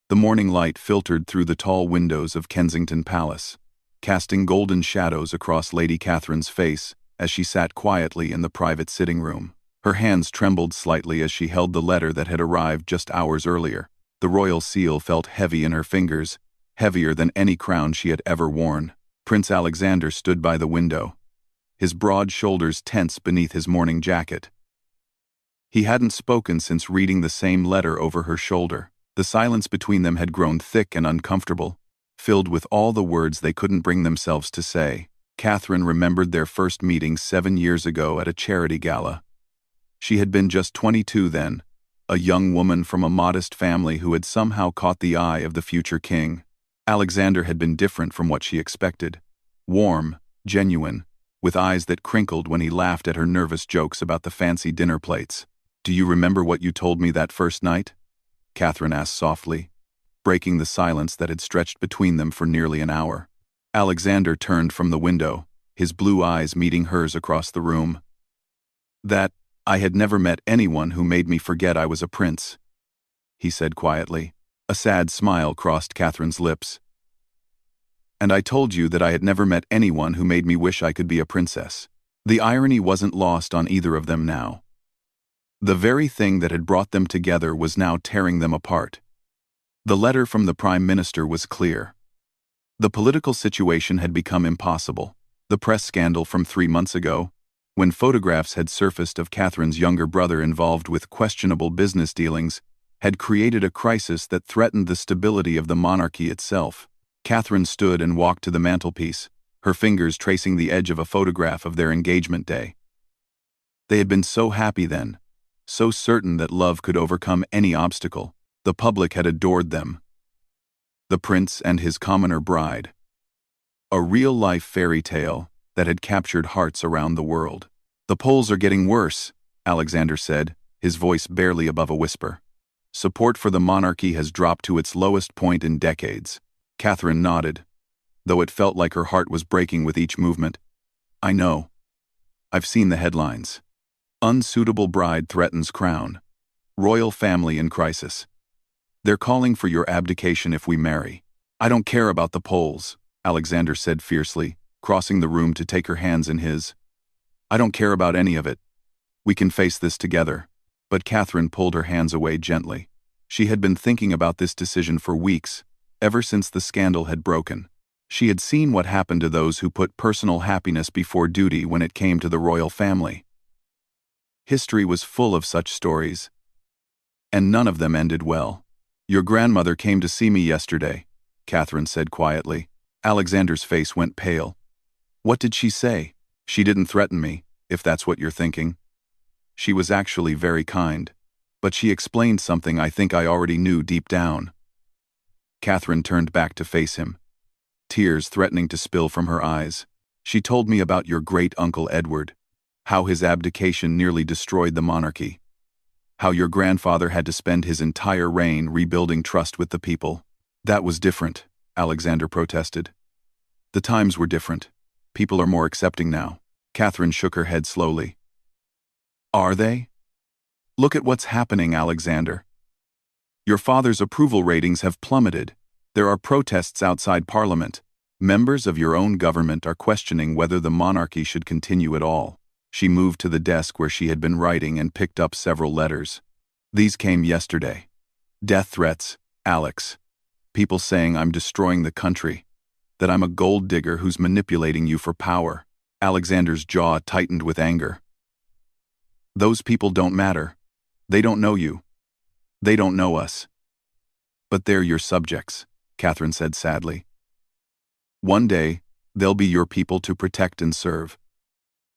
The morning light filtered through the tall windows of Kensington Palace, casting golden shadows across Lady Catherine's face as she sat quietly in the private sitting room. Her hands trembled slightly as she held the letter that had arrived just hours earlier. The royal seal felt heavy in her fingers, heavier than any crown she had ever worn. Prince Alexander stood by the window, his broad shoulders tense beneath his morning jacket. He hadn't spoken since reading the same letter over her shoulder. The silence between them had grown thick and uncomfortable, filled with all the words they couldn't bring themselves to say. Catherine remembered their first meeting 7 years ago at a charity gala. She had been just 22 then, a young woman from a modest family who had somehow caught the eye of the future king. Alexander had been different from what she expected. Warm, genuine, with eyes that crinkled when he laughed at her nervous jokes about the fancy dinner plates. "Do you remember what you told me that first night?" Catherine asked softly, breaking the silence that had stretched between them for nearly an hour. Alexander turned from the window, his blue eyes meeting hers across the room. "That I had never met anyone who made me forget I was a prince," he said quietly. A sad smile crossed Catherine's lips. "And I told you that I had never met anyone who made me wish I could be a princess." The irony wasn't lost on either of them now. The very thing that had brought them together was now tearing them apart. The letter from the Prime Minister was clear. The political situation had become impossible. The press scandal from 3 months ago, when photographs had surfaced of Catherine's younger brother involved with questionable business dealings, had created a crisis that threatened the stability of the monarchy itself. Catherine stood and walked to the mantelpiece, her fingers tracing the edge of a photograph of their engagement day. They had been so happy then, so certain that love could overcome any obstacle. The public had adored them. The prince and his commoner bride. A real-life fairy tale that had captured hearts around the world. "The polls are getting worse," Alexander said, his voice barely above a whisper. "Support for the monarchy has dropped to its lowest point in decades." Catherine nodded, though it felt like her heart was breaking with each movement. "I know. I've seen the headlines. Unsuitable bride threatens crown. Royal family in crisis. They're calling for your abdication if we marry." "I don't care about the polls," Alexander said fiercely, crossing the room to take her hands in his. "I don't care about any of it. We can face this together." But Catherine pulled her hands away gently. She had been thinking about this decision for weeks, ever since the scandal had broken. She had seen what happened to those who put personal happiness before duty when it came to the royal family. History was full of such stories, and none of them ended well. "Your grandmother came to see me yesterday," Catherine said quietly. Alexander's face went pale. "What did she say?" "She didn't threaten me, if that's what you're thinking. She was actually very kind, but she explained something I think I already knew deep down." Catherine turned back to face him, tears threatening to spill from her eyes. "She told me about your great-uncle Edward, how his abdication nearly destroyed the monarchy, how your grandfather had to spend his entire reign rebuilding trust with the people." "That was different," Alexander protested. "The times were different. People are more accepting now." Catherine shook her head slowly. "Are they? Look at what's happening, Alexander. Your father's approval ratings have plummeted. There are protests outside Parliament. Members of your own government are questioning whether the monarchy should continue at all." She moved to the desk where she had been writing and picked up several letters. "These came yesterday. Death threats, Alex. People saying I'm destroying the country, that I'm a gold digger who's manipulating you for power." Alexander's jaw tightened with anger. "Those people don't matter. They don't know you. They don't know us. But they're your subjects," Catherine said sadly. "One day, they'll be your people to protect and serve.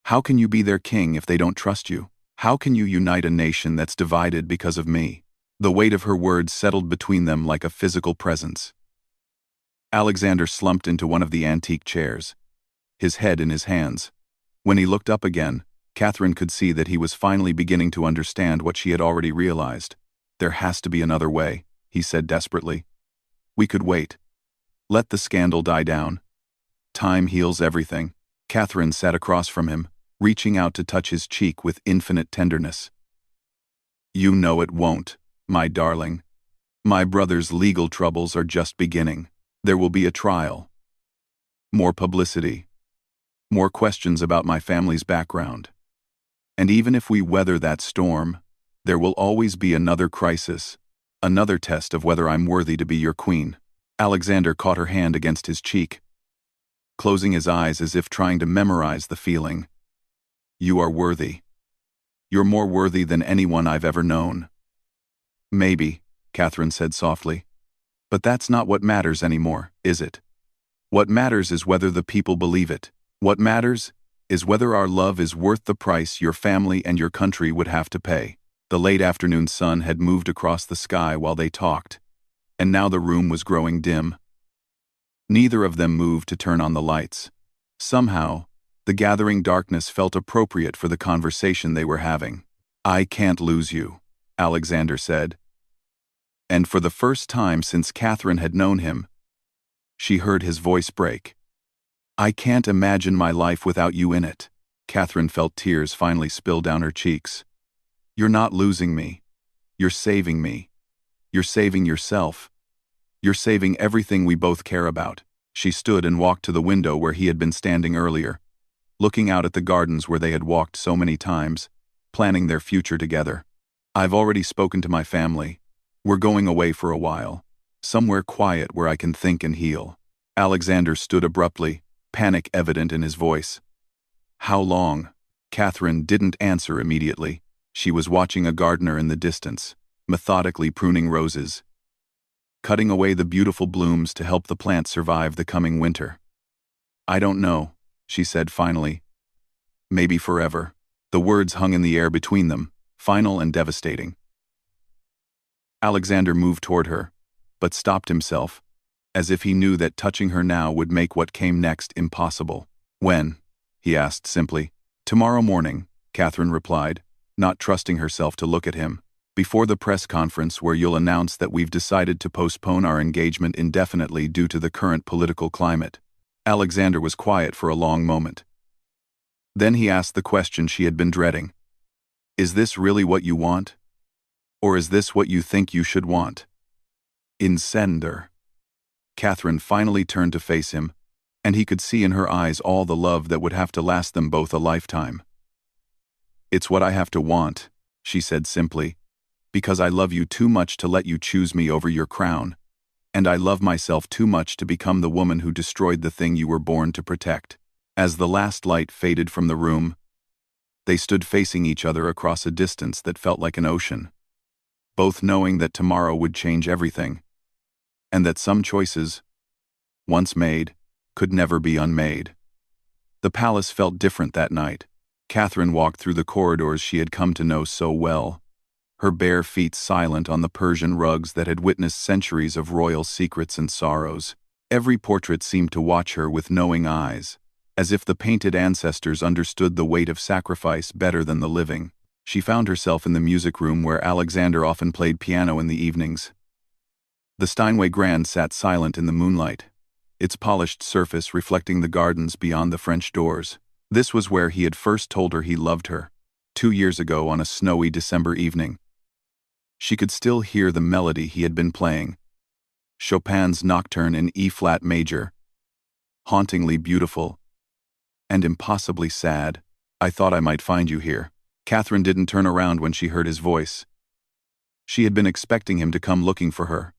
How can you be their king if they don't trust you? How can you unite a nation that's divided because of me?" The weight of her words settled between them like a physical presence. Alexander slumped into one of the antique chairs, his head in his hands. When he looked up again, Catherine could see that he was finally beginning to understand what she had already realized. "There has to be another way," he said desperately. "We could wait. Let the scandal die down. Time heals everything." Catherine sat across from him, reaching out to touch his cheek with infinite tenderness. "You know it won't, my darling. My brother's legal troubles are just beginning. There will be a trial. More publicity. More questions about my family's background. And even if we weather that storm, there will always be another crisis, another test of whether I'm worthy to be your queen. Alexander caught her hand against his cheek, closing his eyes as if trying to memorize the feeling. You are worthy. You're more worthy than anyone I've ever known. Maybe, Catherine said softly. But that's not what matters anymore, is it? What matters is whether the people believe it. What matters is whether our love is worth the price your family and your country would have to pay. The late afternoon sun had moved across the sky while they talked, and now the room was growing dim. Neither of them moved to turn on the lights. Somehow, the gathering darkness felt appropriate for the conversation they were having. I can't lose you, Alexander said. And for the first time since Catherine had known him, she heard his voice break. I can't imagine my life without you in it. Catherine felt tears finally spill down her cheeks. You're not losing me. You're saving me. You're saving yourself. You're saving everything we both care about. She stood and walked to the window where he had been standing earlier, looking out at the gardens where they had walked so many times, planning their future together. I've already spoken to my family. We're going away for a while, somewhere quiet where I can think and heal. Alexander stood abruptly, panic evident in his voice. How long? Catherine didn't answer immediately. She was watching a gardener in the distance, methodically pruning roses, cutting away the beautiful blooms to help the plant survive the coming winter. I don't know, she said finally. Maybe forever. The words hung in the air between them, final and devastating. Alexander moved toward her, but stopped himself, as if he knew that touching her now would make what came next impossible. When? He asked simply. Tomorrow morning, Catherine replied, not trusting herself to look at him. Before the press conference where you'll announce that we've decided to postpone our engagement indefinitely due to the current political climate. Alexander was quiet for a long moment. Then he asked the question she had been dreading. Is this really what you want? Or is this what you think you should want? Incender. Catherine finally turned to face him, and he could see in her eyes all the love that would have to last them both a lifetime. It's what I have to want, she said simply, because I love you too much to let you choose me over your crown, and I love myself too much to become the woman who destroyed the thing you were born to protect. As the last light faded from the room, they stood facing each other across a distance that felt like an ocean, both knowing that tomorrow would change everything, and that some choices, once made, could never be unmade. The palace felt different that night. Catherine walked through the corridors she had come to know so well, her bare feet silent on the Persian rugs that had witnessed centuries of royal secrets and sorrows. Every portrait seemed to watch her with knowing eyes, as if the painted ancestors understood the weight of sacrifice better than the living. She found herself in the music room where Alexander often played piano in the evenings. The Steinway Grand sat silent in the moonlight, its polished surface reflecting the gardens beyond the French doors. This was where he had first told her he loved her, 2 years ago on a snowy December evening. She could still hear the melody he had been playing, Chopin's Nocturne in E-flat major, hauntingly beautiful and impossibly sad. I thought I might find you here. Catherine didn't turn around when she heard his voice. She had been expecting him to come looking for her.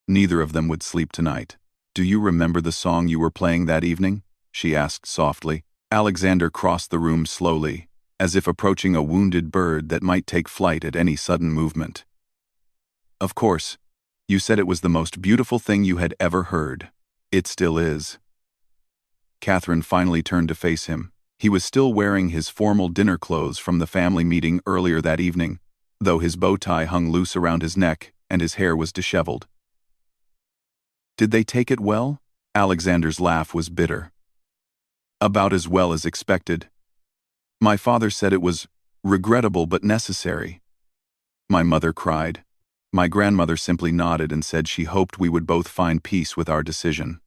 Neither of them would sleep tonight. Do you remember the song you were playing that evening? She asked softly. Alexander crossed the room slowly, as if approaching a wounded bird that might take flight at any sudden movement. Of course, you said it was the most beautiful thing you had ever heard. It still is. Catherine finally turned to face him. He was still wearing his formal dinner clothes from the family meeting earlier that evening, though his bow tie hung loose around his neck and his hair was disheveled. Did they take it well? Alexander's laugh was bitter. About as well as expected. My father said it was regrettable but necessary. My mother cried. My grandmother simply nodded and said she hoped we would both find peace with our decision.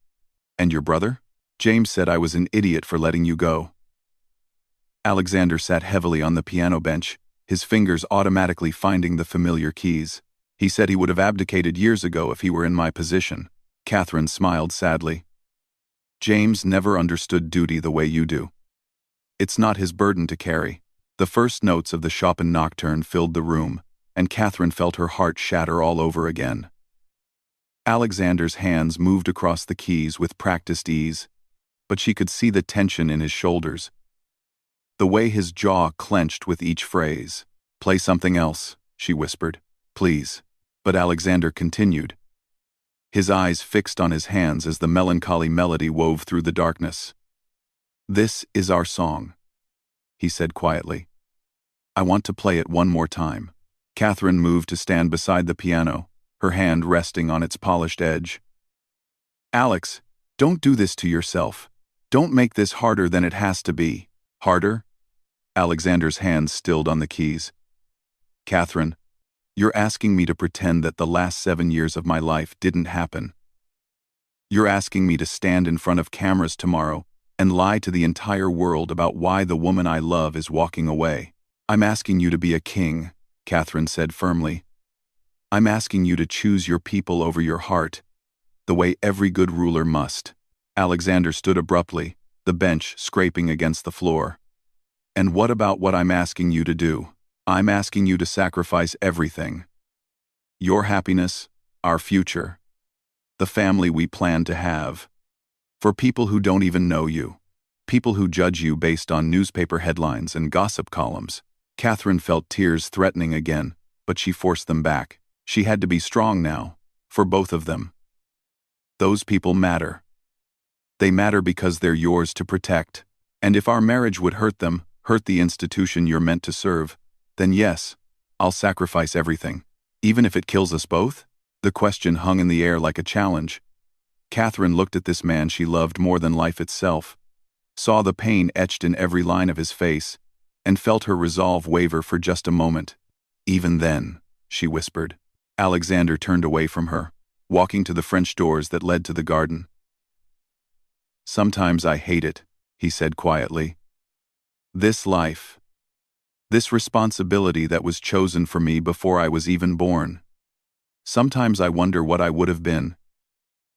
And your brother? James said I was an idiot for letting you go. Alexander sat heavily on the piano bench, his fingers automatically finding the familiar keys. He said he would have abdicated years ago if he were in my position. Catherine smiled sadly. James never understood duty the way you do. It's not his burden to carry. The first notes of the Chopin Nocturne filled the room, and Catherine felt her heart shatter all over again. Alexander's hands moved across the keys with practiced ease, but she could see the tension in his shoulders, the way his jaw clenched with each phrase. "Play something else," she whispered. "Please." But Alexander continued, his eyes fixed on his hands as the melancholy melody wove through the darkness. "This is our song," he said quietly. "I want to play it one more time." Catherine moved to stand beside the piano, her hand resting on its polished edge. "Alex, don't do this to yourself. Don't make this harder than it has to be." "Harder?" Alexander's hands stilled on the keys. "Catherine, you're asking me to pretend that the last 7 years of my life didn't happen. You're asking me to stand in front of cameras tomorrow and lie to the entire world about why the woman I love is walking away." "I'm asking you to be a king," Catherine said firmly. "I'm asking you to choose your people over your heart, the way every good ruler must." Alexander stood abruptly, the bench scraping against the floor. "And what about what I'm asking you to do? I'm asking you to sacrifice everything. Your happiness, our future, the family we plan to have, for people who don't even know you, people who judge you based on newspaper headlines and gossip columns." Catherine felt tears threatening again, but she forced them back. She had to be strong now, for both of them. "Those people matter. They matter because they're yours to protect. And if our marriage would hurt them, hurt the institution you're meant to serve, then yes, I'll sacrifice everything. Even if it kills us both?" The question hung in the air like a challenge. Catherine looked at this man she loved more than life itself, saw the pain etched in every line of his face, and felt her resolve waver for just a moment. "Even then," she whispered. Alexander turned away from her, walking to the French doors that led to the garden. "Sometimes I hate it," he said quietly. "This life. This responsibility that was chosen for me before I was even born. Sometimes I wonder what I would have been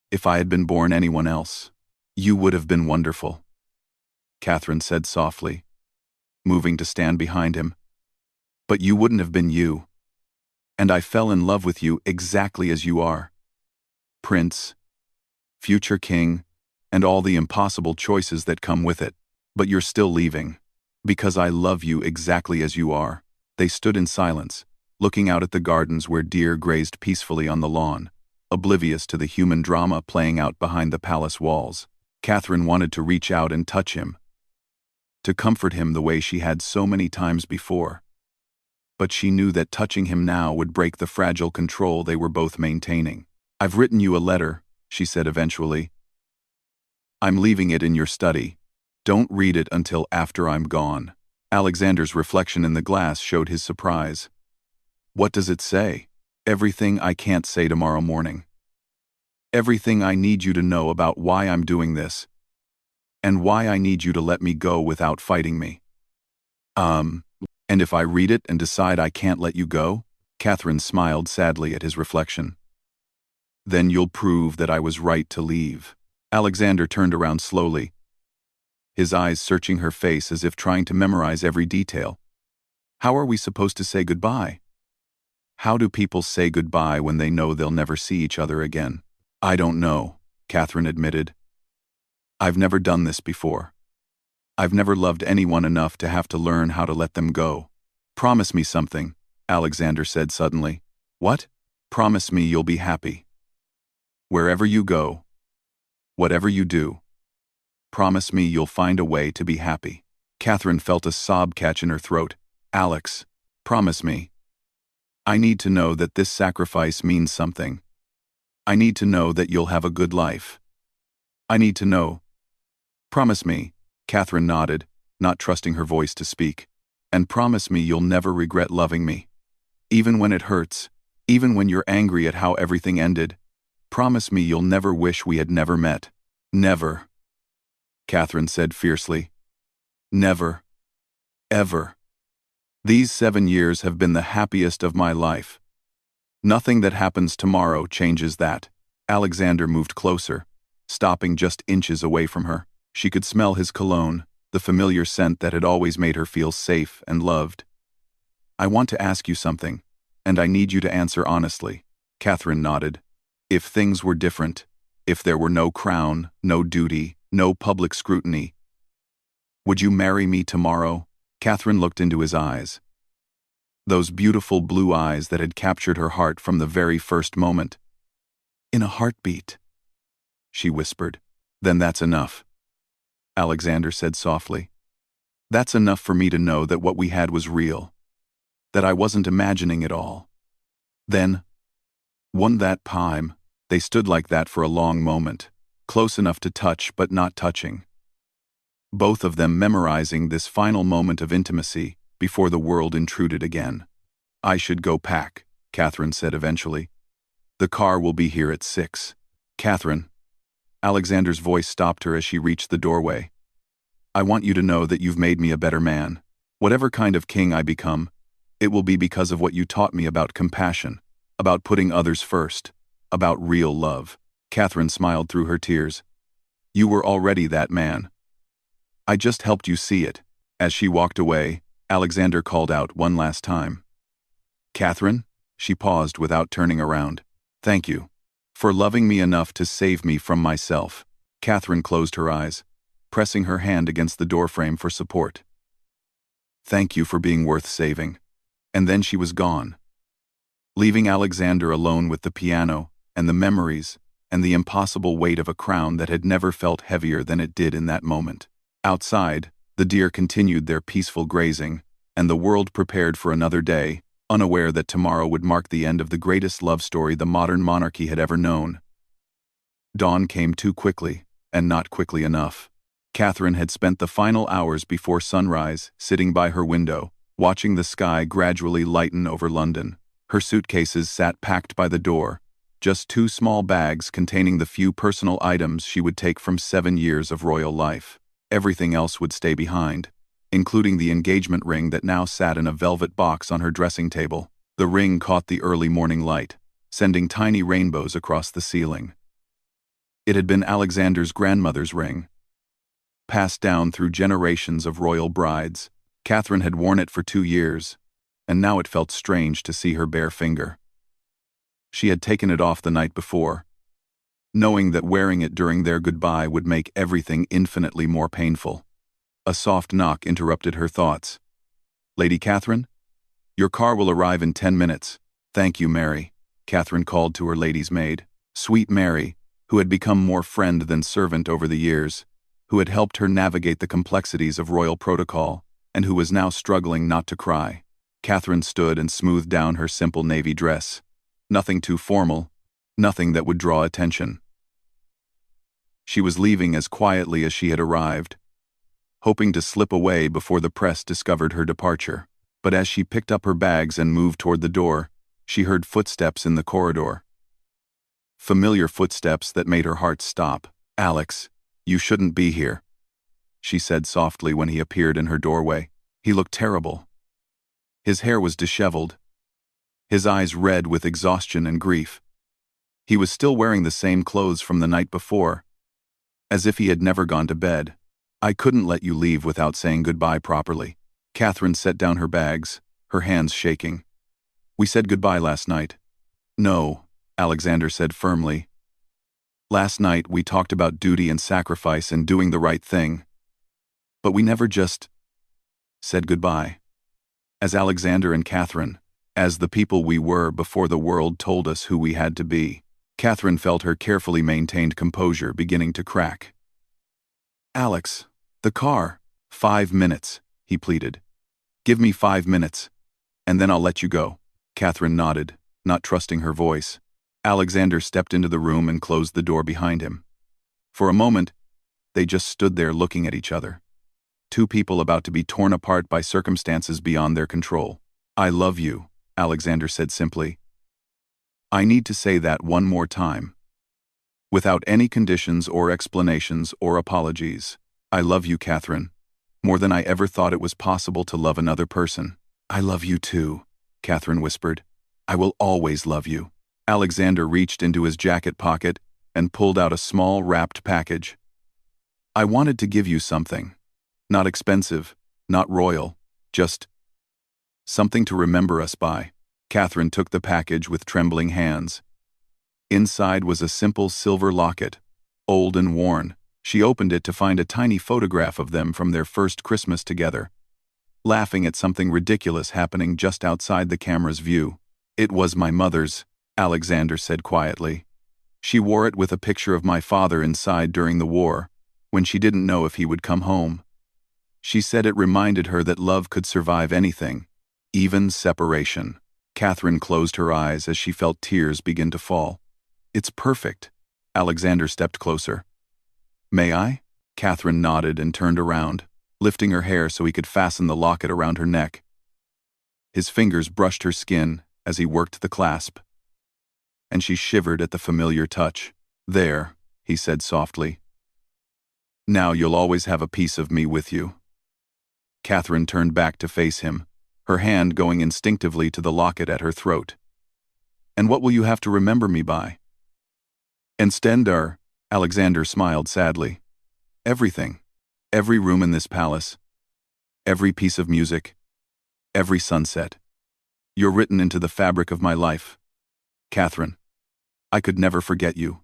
if I had been born anyone else." "You would have been wonderful," Catherine said softly, moving to stand behind him. "But you wouldn't have been you. And I fell in love with you exactly as you are. Prince, future king, and all the impossible choices that come with it. But you're still leaving. Because I love you exactly as you are." They stood in silence, looking out at the gardens where deer grazed peacefully on the lawn, oblivious to the human drama playing out behind the palace walls. Catherine wanted to reach out and touch him, to comfort him the way she had so many times before. But she knew that touching him now would break the fragile control they were both maintaining. "I've written you a letter," she said eventually. "I'm leaving it in your study. Don't read it until after I'm gone." Alexander's reflection in the glass showed his surprise. "What does it say?" "Everything I can't say tomorrow morning. Everything I need you to know about why I'm doing this, and why I need you to let me go without fighting me." And if I read it and decide I can't let you go?" Catherine smiled sadly at his reflection. "Then you'll prove that I was right to leave." Alexander turned around slowly, his eyes searching her face as if trying to memorize every detail. "How are we supposed to say goodbye? How do people say goodbye when they know they'll never see each other again?" "I don't know," Catherine admitted. "I've never done this before. I've never loved anyone enough to have to learn how to let them go." "Promise me something," Alexander said suddenly. "What?" "Promise me you'll be happy. Wherever you go, whatever you do, promise me you'll find a way to be happy." Catherine felt a sob catch in her throat. "Alex, promise me. I need to know that this sacrifice means something. I need to know that you'll have a good life. I need to know." "Promise me," Catherine nodded, not trusting her voice to speak. "And promise me you'll never regret loving me. Even when it hurts, even when you're angry at how everything ended, promise me you'll never wish we had never met." "Never," Catherine said fiercely. "Never. Ever. These 7 years have been the happiest of my life. Nothing that happens tomorrow changes that. Alexander moved closer, stopping just inches away from her. She could smell his cologne, the familiar scent that had always made her feel safe and loved. I want to ask you something, and I need you to answer honestly. Catherine nodded. If things were different, if there were no crown, no duty, no public scrutiny, would you marry me tomorrow? Catherine looked into his eyes. Those beautiful blue eyes that had captured her heart from the very first moment. In a heartbeat, she whispered. Then that's enough, Alexander said softly. That's enough for me to know that what we had was real, that I wasn't imagining it all. Then, one that time, they stood like that for a long moment, close enough to touch but not touching. Both of them memorizing this final moment of intimacy before the world intruded again. I should go pack, Catherine said eventually. The car will be here at 6. Catherine. Alexander's voice stopped her as she reached the doorway. I want you to know that you've made me a better man. Whatever kind of king I become, it will be because of what you taught me about compassion, about putting others first, about real love. Catherine smiled through her tears. You were already that man. I just helped you see it. As she walked away, Alexander called out one last time. Catherine? She paused without turning around. Thank you. For loving me enough to save me from myself. Catherine closed her eyes, pressing her hand against the doorframe for support. Thank you for being worth saving. And then she was gone, leaving Alexander alone with the piano and the memories and the impossible weight of a crown that had never felt heavier than it did in that moment. Outside, the deer continued their peaceful grazing, and the world prepared for another day, unaware that tomorrow would mark the end of the greatest love story the modern monarchy had ever known. Dawn came too quickly, and not quickly enough. Catherine had spent the final hours before sunrise sitting by her window, watching the sky gradually lighten over London. Her suitcases sat packed by the door, just 2 small bags containing the few personal items she would take from 7 years of royal life. Everything else would stay behind, including the engagement ring that now sat in a velvet box on her dressing table. The ring caught the early morning light, sending tiny rainbows across the ceiling. It had been Alexander's grandmother's ring, passed down through generations of royal brides. Catherine had worn it for 2 years, and now it felt strange to see her bare finger. She had taken it off the night before, knowing that wearing it during their goodbye would make everything infinitely more painful. A soft knock interrupted her thoughts. Lady Catherine? Your car will arrive in 10 minutes. Thank you, Mary, Catherine called to her lady's maid. Sweet Mary, who had become more friend than servant over the years, who had helped her navigate the complexities of royal protocol, and who was now struggling not to cry. Catherine stood and smoothed down her simple navy dress. Nothing too formal, nothing that would draw attention. She was leaving as quietly as she had arrived, hoping to slip away before the press discovered her departure. But as she picked up her bags and moved toward the door, she heard footsteps in the corridor. Familiar footsteps that made her heart stop. Alex, you shouldn't be here, she said softly when he appeared in her doorway. He looked terrible. His hair was disheveled, his eyes red with exhaustion and grief. He was still wearing the same clothes from the night before, as if he had never gone to bed. I couldn't let you leave without saying goodbye properly. Catherine set down her bags, her hands shaking. We said goodbye last night. No, Alexander said firmly. Last night we talked about duty and sacrifice and doing the right thing. But we never just said goodbye. As Alexander and Catherine, as the people we were before the world told us who we had to be. Catherine felt her carefully maintained composure beginning to crack. Alex, the car. 5 minutes, he pleaded. Give me 5 minutes, and then I'll let you go. Catherine nodded, not trusting her voice. Alexander stepped into the room and closed the door behind him. For a moment, they just stood there looking at each other. 2 people about to be torn apart by circumstances beyond their control. I love you, Alexander said simply. I need to say that one more time. Without any conditions or explanations or apologies. I love you, Catherine, more than I ever thought it was possible to love another person. I love you too, Catherine whispered. I will always love you. Alexander reached into his jacket pocket and pulled out a small wrapped package. I wanted to give you something. Not expensive, not royal, just something to remember us by. Catherine took the package with trembling hands. Inside was a simple silver locket, old and worn. She opened it to find a tiny photograph of them from their first Christmas together, laughing at something ridiculous happening just outside the camera's view. It was my mother's, Alexander said quietly. She wore it with a picture of my father inside during the war, when she didn't know if he would come home. She said it reminded her that love could survive anything, even separation. Catherine closed her eyes as she felt tears begin to fall. It's perfect. Alexander stepped closer. May I? Catherine nodded and turned around, lifting her hair so he could fasten the locket around her neck. His fingers brushed her skin as he worked the clasp, and she shivered at the familiar touch. There, he said softly. Now you'll always have a piece of me with you. Catherine turned back to face him, her hand going instinctively to the locket at her throat. And what will you have to remember me by? Enstendar, Alexander smiled sadly. Everything. Every room in this palace. Every piece of music. Every sunset. You're written into the fabric of my life. Catherine, I could never forget you.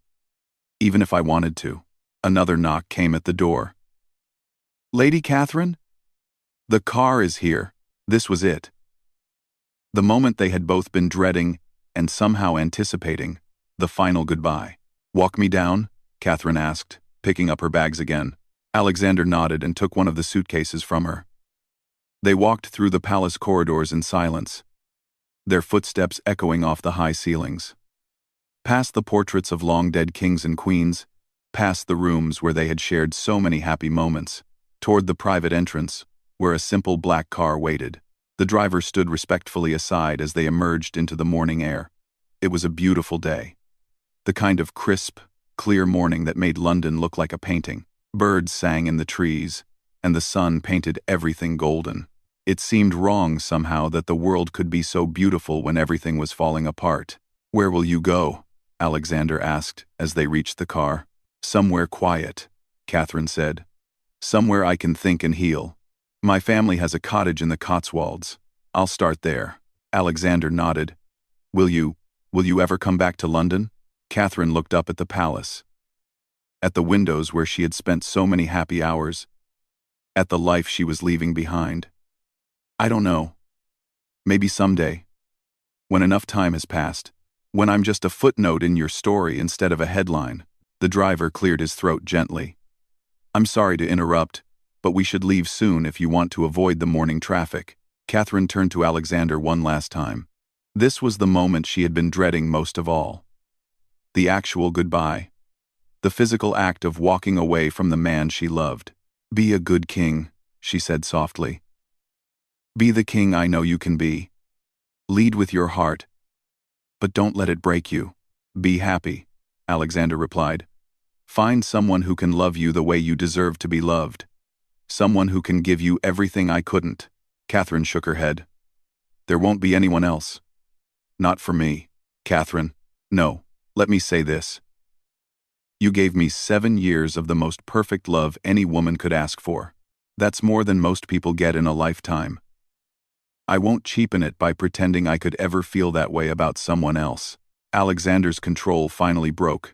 Even if I wanted to. Another knock came at the door. Lady Catherine? The car is here. This was it. The moment they had both been dreading and somehow anticipating, the final goodbye. Walk me down? Catherine asked, picking up her bags again. Alexander nodded and took one of the suitcases from her. They walked through the palace corridors in silence, their footsteps echoing off the high ceilings. Past the portraits of long-dead kings and queens, past the rooms where they had shared so many happy moments, toward the private entrance, where a simple black car waited. The driver stood respectfully aside as they emerged into the morning air. It was a beautiful day. The kind of crisp, clear morning that made London look like a painting. Birds sang in the trees, and the sun painted everything golden. It seemed wrong somehow that the world could be so beautiful when everything was falling apart. Where will you go? Alexander asked as they reached the car. Somewhere quiet, Catherine said. Somewhere I can think and heal. My family has a cottage in the Cotswolds. I'll start there. Alexander nodded. Will you ever come back to London? Catherine looked up at the palace, at the windows where she had spent so many happy hours, at the life she was leaving behind. I don't know. Maybe someday. When enough time has passed. When I'm just a footnote in your story instead of a headline. The driver cleared his throat gently. I'm sorry to interrupt, but we should leave soon if you want to avoid the morning traffic. Catherine turned to Alexander one last time. This was the moment she had been dreading most of all. The actual goodbye. The physical act of walking away from the man she loved. Be a good king, she said softly. Be the king I know you can be. Lead with your heart, but don't let it break you. Be happy, Alexander replied. Find someone who can love you the way you deserve to be loved. Someone who can give you everything I couldn't. Catherine shook her head. There won't be anyone else. Not for me, Catherine. No, let me say this. You gave me 7 years of the most perfect love any woman could ask for. That's more than most people get in a lifetime. I won't cheapen it by pretending I could ever feel that way about someone else. Alexander's control finally broke.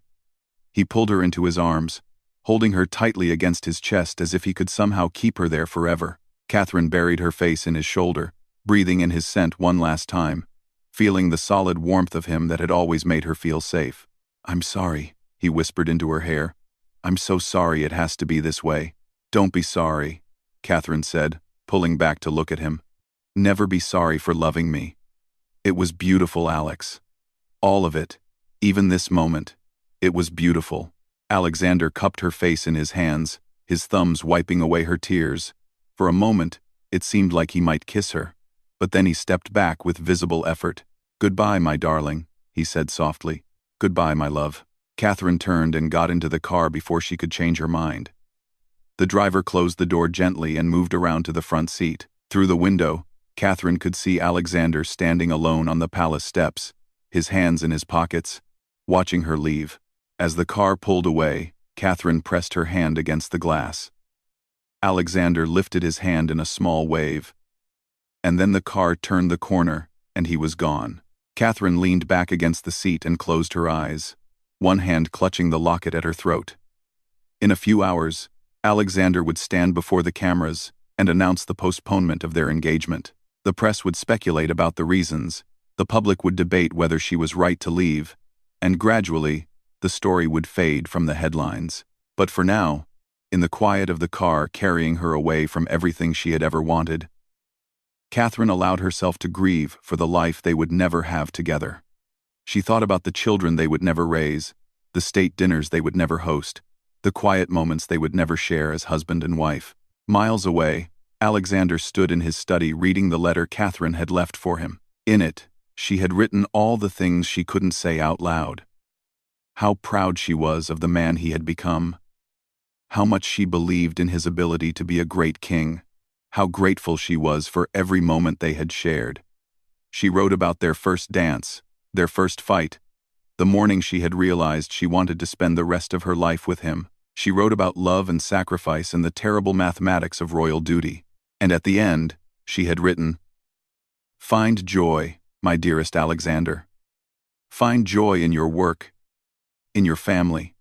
He pulled her into his arms, holding her tightly against his chest as if he could somehow keep her there forever. Catherine buried her face in his shoulder, breathing in his scent one last time, feeling the solid warmth of him that had always made her feel safe. I'm sorry, he whispered into her hair. I'm so sorry it has to be this way. Don't be sorry, Catherine said, pulling back to look at him. Never be sorry for loving me. It was beautiful, Alex. All of it, even this moment. It was beautiful. Alexander cupped her face in his hands, his thumbs wiping away her tears. For a moment, it seemed like he might kiss her, but then he stepped back with visible effort. Goodbye, my darling, he said softly. Goodbye, my love. Catherine turned and got into the car before she could change her mind. The driver closed the door gently and moved around to the front seat. Through the window, Catherine could see Alexander standing alone on the palace steps, his hands in his pockets, watching her leave. As the car pulled away, Catherine pressed her hand against the glass. Alexander lifted his hand in a small wave. And then the car turned the corner, and he was gone. Catherine leaned back against the seat and closed her eyes, one hand clutching the locket at her throat. In a few hours, Alexander would stand before the cameras and announce the postponement of their engagement. The press would speculate about the reasons, the public would debate whether she was right to leave, and gradually, the story would fade from the headlines. But for now, in the quiet of the car carrying her away from everything she had ever wanted, Catherine allowed herself to grieve for the life they would never have together. She thought about the children they would never raise, the state dinners they would never host, the quiet moments they would never share as husband and wife. Miles away, Alexander stood in his study reading the letter Catherine had left for him. In it, she had written all the things she couldn't say out loud. How proud she was of the man he had become. How much she believed in his ability to be a great king. How grateful she was for every moment they had shared. She wrote about their first dance, their first fight, the morning she had realized she wanted to spend the rest of her life with him. She wrote about love and sacrifice and the terrible mathematics of royal duty. And at the end, she had written, "Find joy, my dearest Alexander. Find joy in your work, in your family,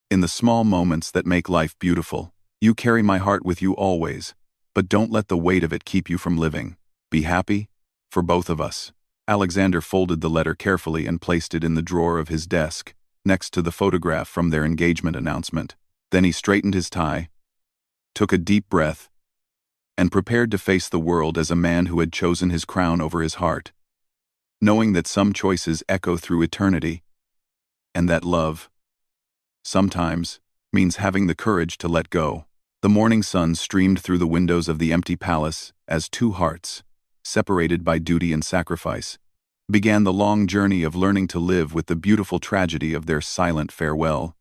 in the small moments that make life beautiful. You carry my heart with you always, but don't let the weight of it keep you from living. Be happy, for both of us." Alexander folded the letter carefully and placed it in the drawer of his desk, next to the photograph from their engagement announcement. Then he straightened his tie, took a deep breath, and prepared to face the world as a man who had chosen his crown over his heart, knowing that some choices echo through eternity, and that love, sometimes, means having the courage to let go. The morning sun streamed through the windows of the empty palace as two hearts, separated by duty and sacrifice, began the long journey of learning to live with the beautiful tragedy of their silent farewell.